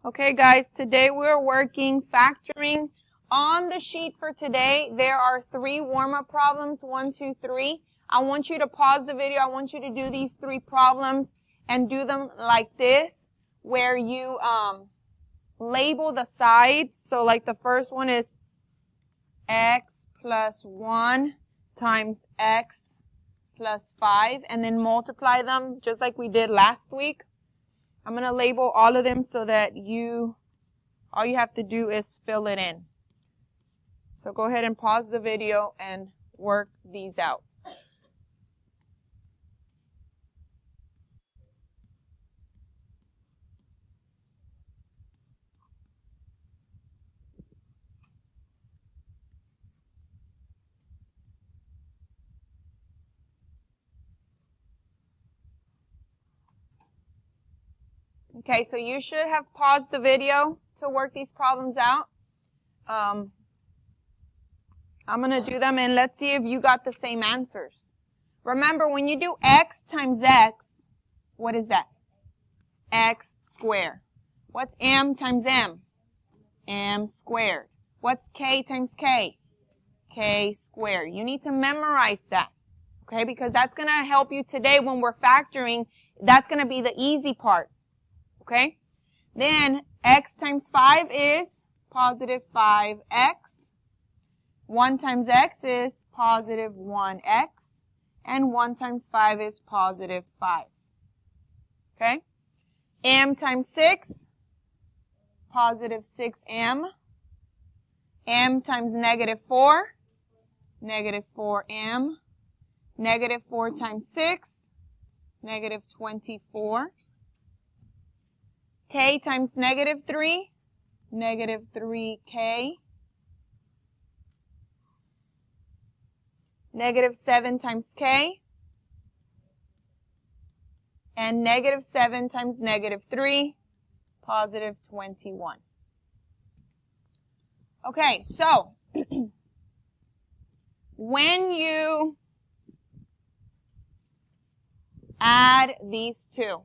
Okay, guys, today we're working factoring. On the sheet for today, there are 3 warm-up problems, 1, 2, 3. I want you to pause the video. I want you to do these 3 problems and do them like this, where you label the sides. So like the first one is x plus 1 times x plus 5, and then multiply them just like we did last week. I'm going to label all of them so that all you have to do is fill it in. So go ahead and pause the video and work these out. Okay, so you should have paused the video to work these problems out. I'm going to do them and let's see if you got the same answers. Remember, when you do x times x, what is that? X squared. What's m times m? M squared. What's k times k? K squared. You need to memorize that, okay? Because that's going to help you today when we're factoring. That's going to be the easy part, okay? Then x times 5 is positive 5x. 1 times x is positive 1x. And 1 times 5 is positive 5. Okay? M times 6, positive 6m. M times negative 4, negative 4m. Negative 4 times 6, negative 24. K times negative 3, negative 3k. Negative 7 times k. And negative 7 times negative 3, positive 21. Okay, so when you add these two,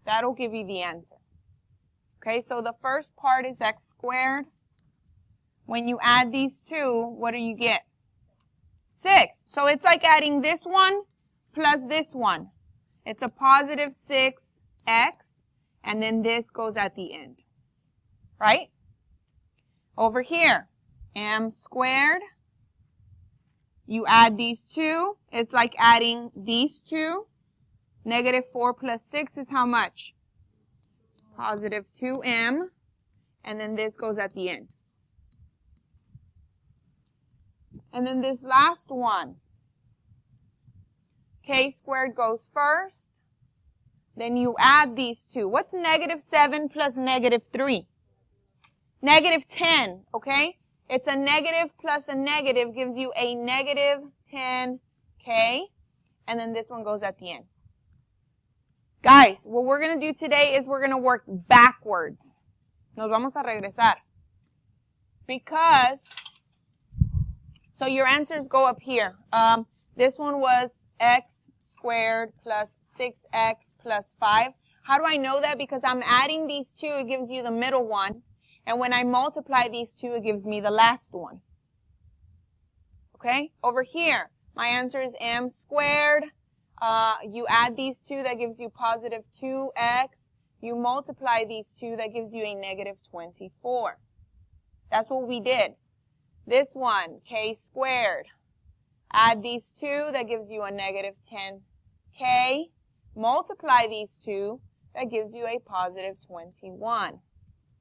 that'll give you the answer. Okay, so the first part is x squared. When you add these two, what do you get? 6. So it's like adding this one plus this one. It's a positive 6x, and then this goes at the end, right? Over here, m squared. You add these two. It's like adding these two. Negative 4 plus 6 is how much? Positive 2m, and then this goes at the end. And then this last one, k squared goes first. Then you add these two. What's negative 7 plus negative 3? Negative 10, okay? It's a negative plus a negative gives you a negative 10k, and then this one goes at the end. Guys, what we're going to do today is we're going to work backwards. Nos vamos a regresar. Because, so your answers go up here. This one was x squared plus 6x plus 5. How do I know that? Because I'm adding these two, it gives you the middle one. And when I multiply these two, it gives me the last one. Okay? Over here, my answer is m squared. You add these two, that gives you positive 2x. You multiply these two, that gives you a negative 24. That's what we did. This one, k squared. Add these two, that gives you a negative 10k. Multiply these two, that gives you a positive 21.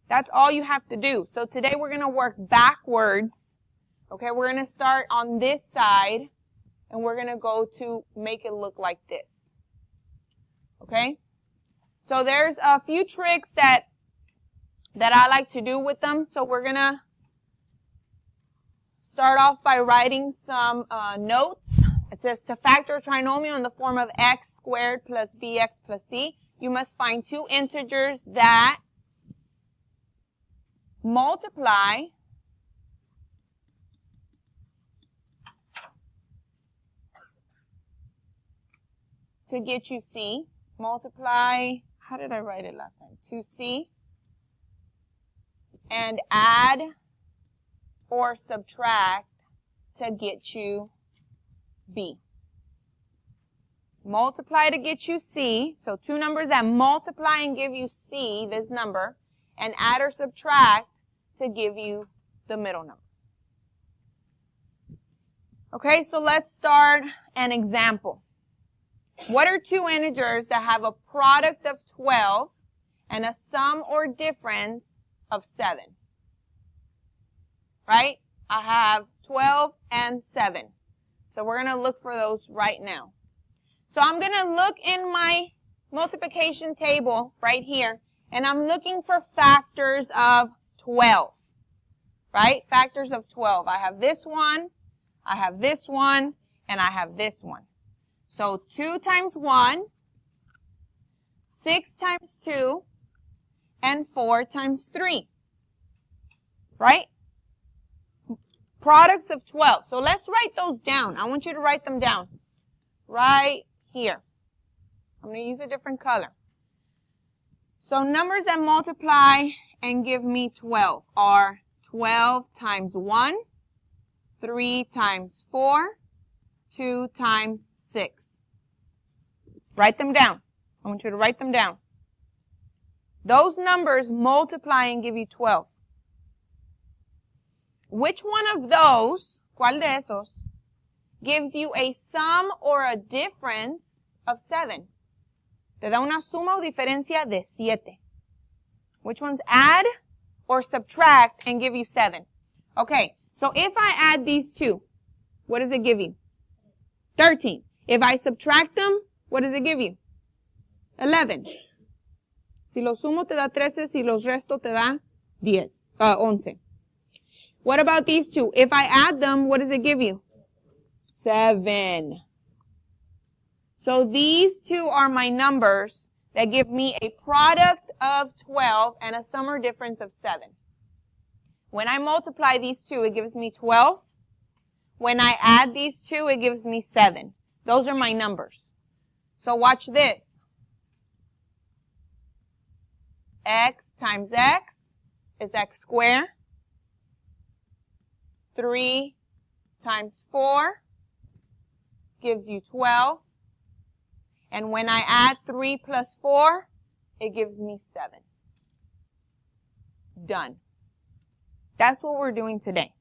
That's all you have to do. So today we're going to work backwards. Okay, we're going to start on this side. And we're going to go to make it look like this. Okay? So there's a few tricks that I like to do with them. So we're going to start off by writing some notes. It says to factor a trinomial in the form of x squared plus bx plus c, you must find two integers that multiply to get you C. Multiply, how did I write it last time? 2C. And add or subtract to get you B. Multiply to get you C. So two numbers that multiply and give you C, this number, and add or subtract to give you the middle number. Okay, so let's start an example. What are two integers that have a product of 12 and a sum or difference of 7? Right? I have 12 and 7. So we're going to look for those right now. So I'm going to look in my multiplication table right here, and I'm looking for factors of 12. Right? Factors of 12. I have this one, I have this one, and I have this one. So 2 times 1, 6 times 2, and 4 times 3. Right? Products of 12. So let's write those down. I want you to write them down. Right here. I'm going to use a different color. So numbers that multiply and give me 12 are 12 times 1, 3 times 4, 2 times 6. Write them down. I want you to write them down. Those numbers multiply and give you 12. Which one of those, ¿cuál de esos, gives you a sum or a difference of 7? Te da una suma o diferencia de 7. Which ones add or subtract and give you 7? Okay, so if I add these two, what does it give you? 13. If I subtract them, what does it give you? 11. Si lo sumo te da 13, si los resto te da 11. What about these two? If I add them, what does it give you? 7. So these two are my numbers that give me a product of 12 and a sum or difference of 7. When I multiply these two, it gives me 12. When I add these two, it gives me 7. Those are my numbers. So watch this. X times X is X squared. 3 times 4 gives you 12. And when I add 3 plus 4, it gives me 7. Done. That's what we're doing today.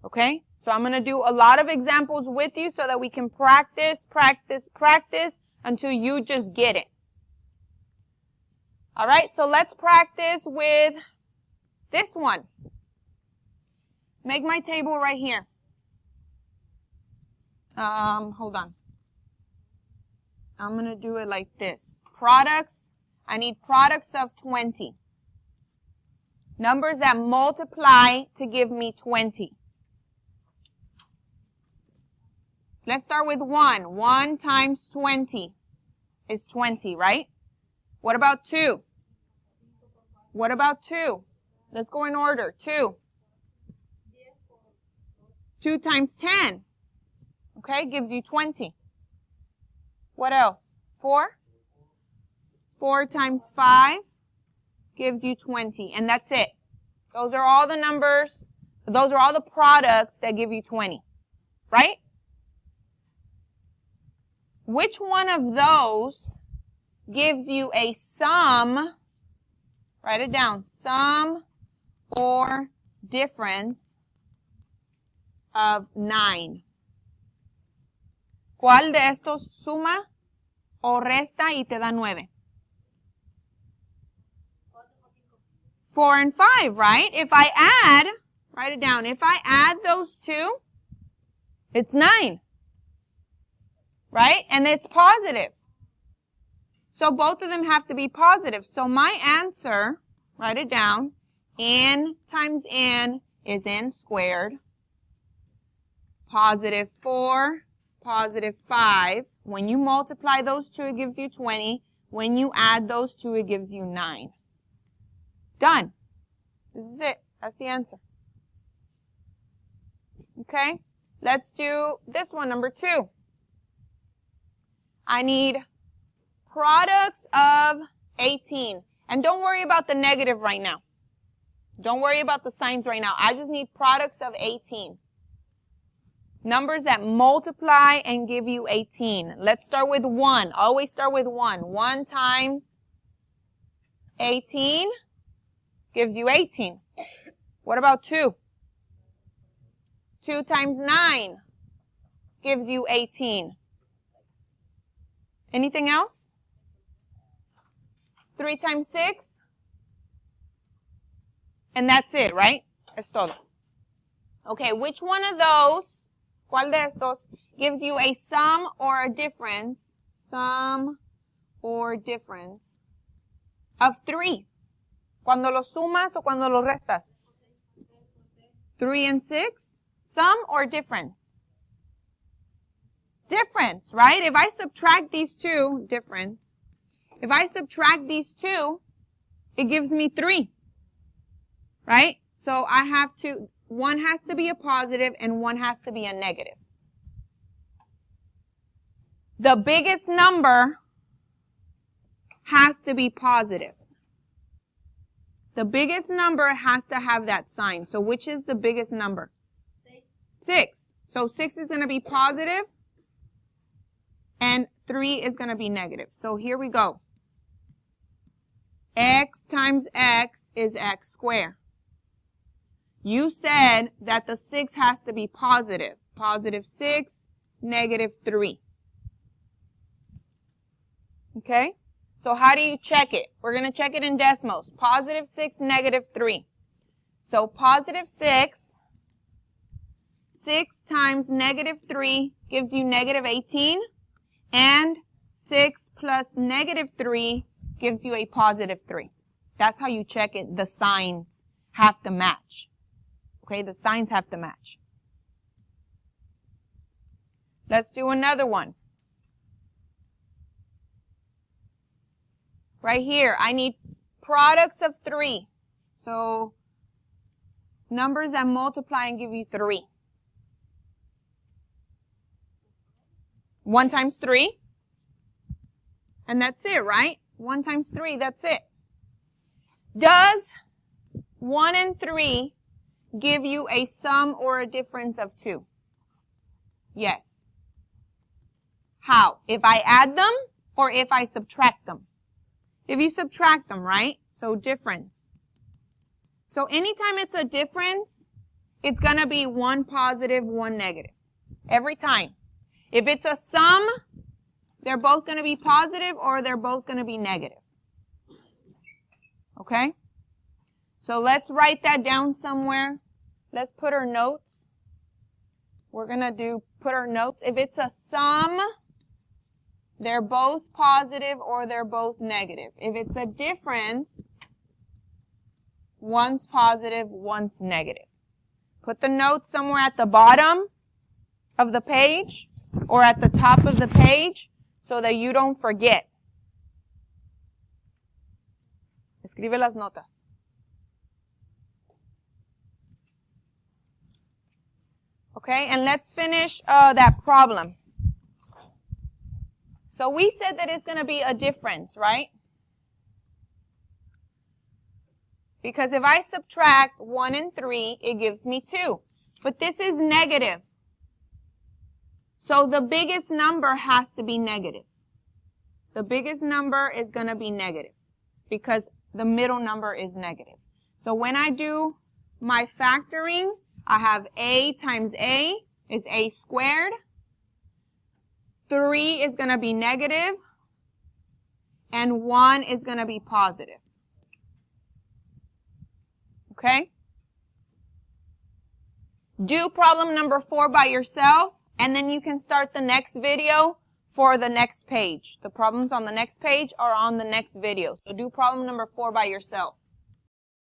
Okay? So I'm going to do a lot of examples with you so that we can practice, practice, practice until you just get it. All right? So let's practice with this one. Make my table right here. Hold on. I'm going to do it like this. Products. I need products of 20. Numbers that multiply to give me 20. Let's start with 1. 1 times 20 is 20, right? What about 2? What about 2? Let's go in order. 2. 2 times 10, okay, gives you 20. What else? 4? 4 times 5 gives you 20, and that's it. Those are all the numbers, those are all the products that give you 20, right? Which one of those gives you a sum, write it down, sum or difference of 9? ¿Cuál de estos suma o resta y te da 9? 4 and 5, right? If I add, write it down, if I add those two, it's 9. Right? And it's positive. So both of them have to be positive. So my answer, write it down, n times n is n squared. Positive 4, positive 5. When you multiply those two, it gives you 20. When you add those two, it gives you 9. Done. This is it. That's the answer. Okay? Let's do this one, number 2. I need products of 18. And don't worry about the negative right now. Don't worry about the signs right now. I just need products of 18. Numbers that multiply and give you 18. Let's start with 1. Always start with 1. 1 times 18 gives you 18. What about 2? 2 times 9 gives you 18. Anything else? 3 times 6? And that's it, right? Es todo. Okay, which one of those, ¿cuál de estos, gives you a sum or a difference? Sum or difference of 3. Cuando lo sumas o cuando lo restas. 3 and 6? Sum or difference? Difference, right? If I subtract these two, difference. If I subtract these two, it gives me 3. Right? So I have to, one has to be a positive and one has to be a negative. The biggest number has to be positive. The biggest number has to have that sign. So which is the biggest number? 6. So 6 is going to be positive and 3 is going to be negative. So here we go. X times X is X squared. You said that the 6 has to be positive. Positive 6, negative 3. Okay? So how do you check it? We're going to check it in decimals. Positive 6, negative 3. So positive 6, 6 times negative 3 gives you negative 18. And 6 plus negative 3 gives you a positive 3. That's how you check it. The signs have to match. Okay, the signs have to match. Let's do another one. Right here, I need products of 3. So, numbers that multiply and give you 3. 1 times 3. And that's it, right? 1 times 3, that's it. Does 1 and 3 give you a sum or a difference of 2? Yes. How? If I add them or if I subtract them? If you subtract them, right? So difference. So anytime it's a difference, it's going to be 1 positive, 1 negative. Every time. If it's a sum, they're both going to be positive or they're both going to be negative. Okay? So let's write that down somewhere. Let's put our notes. We're going to put our notes. If it's a sum, they're both positive or they're both negative. If it's a difference, one's positive, one's negative. Put the notes somewhere at the bottom of the page or at the top of the page so that you don't forget. Escribe las notas. Okay, and let's finish that problem. So we said that it's going to be a difference, right? Because if I subtract 1 and 3, it gives me 2. But this is negative. So the biggest number has to be negative. The biggest number is going to be negative because the middle number is negative. So when I do my factoring, I have A times A is A squared. 3 is going to be negative, and 1 is going to be positive. Okay? Do problem number 4 by yourself, and then you can start the next video for the next page. The problems on the next page are on the next video. So do problem number 4 by yourself.